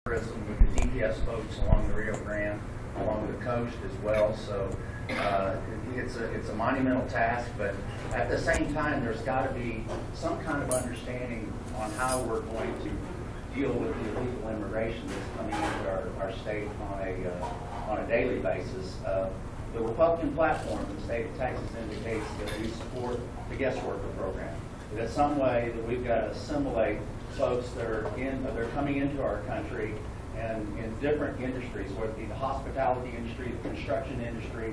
tourism with the DPS folks along the Rio Grande, along the coast as well. So it's a monumental task, but at the same time, there's got to be some kind of understanding on how we're going to deal with the illegal immigration that's coming into our state on a daily basis. The Republican platform in the state of Texas indicates that we support the guest worker program. That some way that we've got to assimilate folks that are coming into our country and in different industries, whether it be the hospitality industry, the construction industry,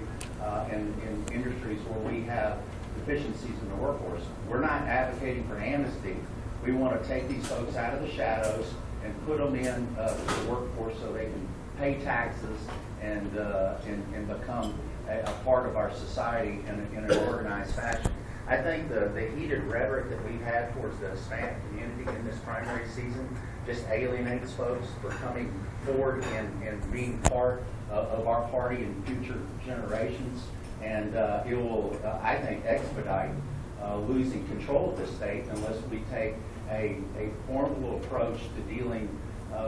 and in industries where we have deficiencies in the workforce. We're not advocating for amnesty. We want to take these folks out of the shadows and put them in the workforce so they can pay taxes and become a part of our society in an organized fashion. I think the heated rhetoric that we've had towards the Hispanic community in this primary season just alienates folks for coming forward and being part of our party in future generations. And it will, I think, expedite losing control of the state unless we take a formal approach to dealing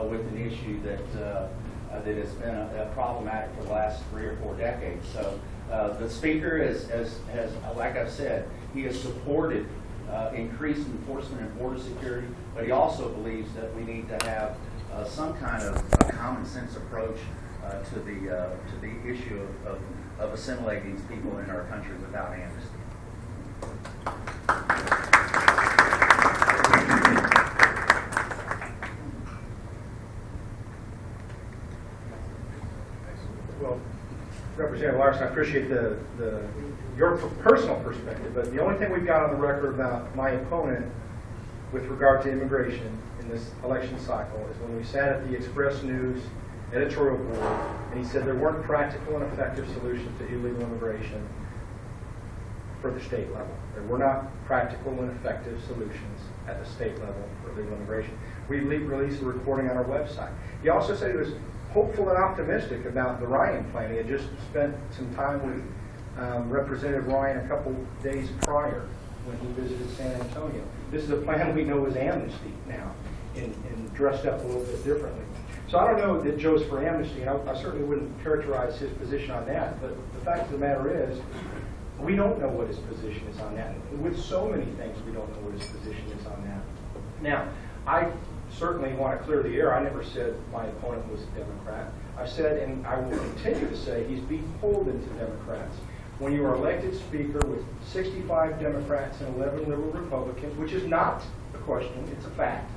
with an issue that has been problematic for the last 3 or 4 decades. So the Speaker has, like I've said, he has supported increased enforcement and border security, but he also believes that we need to have some kind of common sense approach to the issue of assimilating these people in our country without amnesty. Well, Representative Larson, I appreciate your personal perspective, but the only thing we've got on the record about my opponent with regard to immigration in this election cycle is when we sat at the Express News editorial board and he said there weren't practical and effective solutions to illegal immigration for the state level. There were not practical and effective solutions at the state level for illegal immigration. We released a recording on our website. He also said he was hopeful and optimistic about the Ryan plan. He had just spent some time with Representative Ryan a couple days prior when he visited San Antonio. This is a plan we know is amnesty now and dressed up a little bit differently. So I don't know that Joe's for amnesty, and I certainly wouldn't characterize his position on that, but the fact of the matter is we don't know what his position is on that. With so many things, we don't know what his position is on that. Now, I certainly want to clear the air. I never said my opponent was a Democrat. I said, and I will continue to say, he's beholden to Democrats. When you are elected Speaker with 65 Democrats and 11 liberal Republicans, which is not a question, it's a fact,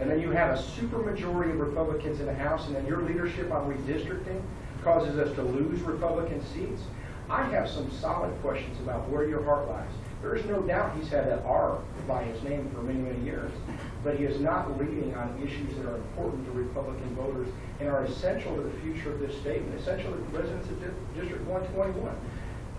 and then you have a supermajority of Republicans in the House, and then your leadership on redistricting causes us to lose Republican seats, I have some solid questions about where your heart lies. There is no doubt he's had that R by his name for many, many years, but he is not leading on issues that are important to Republican voters and are essential to the future of this state and essential to the residents of District 121.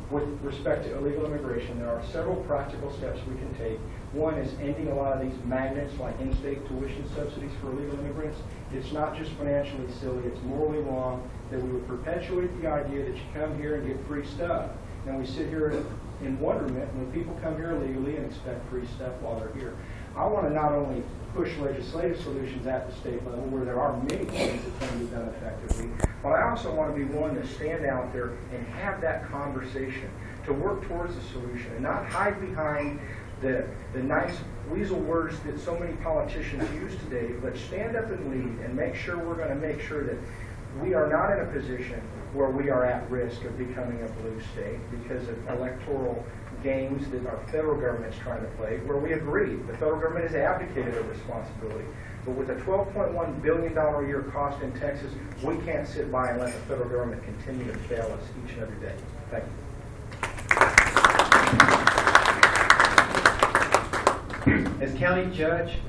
With respect to illegal immigration, there are several practical steps we can take. One is ending a lot of these magnets like in-state tuition subsidies for illegal immigrants. It's not just financially silly, it's morally wrong that we would perpetuate the idea that you come here and get free stuff. And we sit here in wonderment when people come here illegally and expect free stuff while they're here. I want to not only push legislative solutions at the state level where there are many things that can be done effectively, but I also want to be one to stand out there and have that conversation, to work towards a solution and not hide behind the nice weasel words that so many politicians use today, but stand up and lead and make sure we're going to make sure that we are not in a position where we are at risk of becoming a blue state because of electoral games that our federal government is trying to play, where we agree. The federal government has abdicated a responsibility. But with a $12.1 billion a year cost in Texas, we can't sit by and let the federal government continue to fail us each and every day. Thank you. As county judge,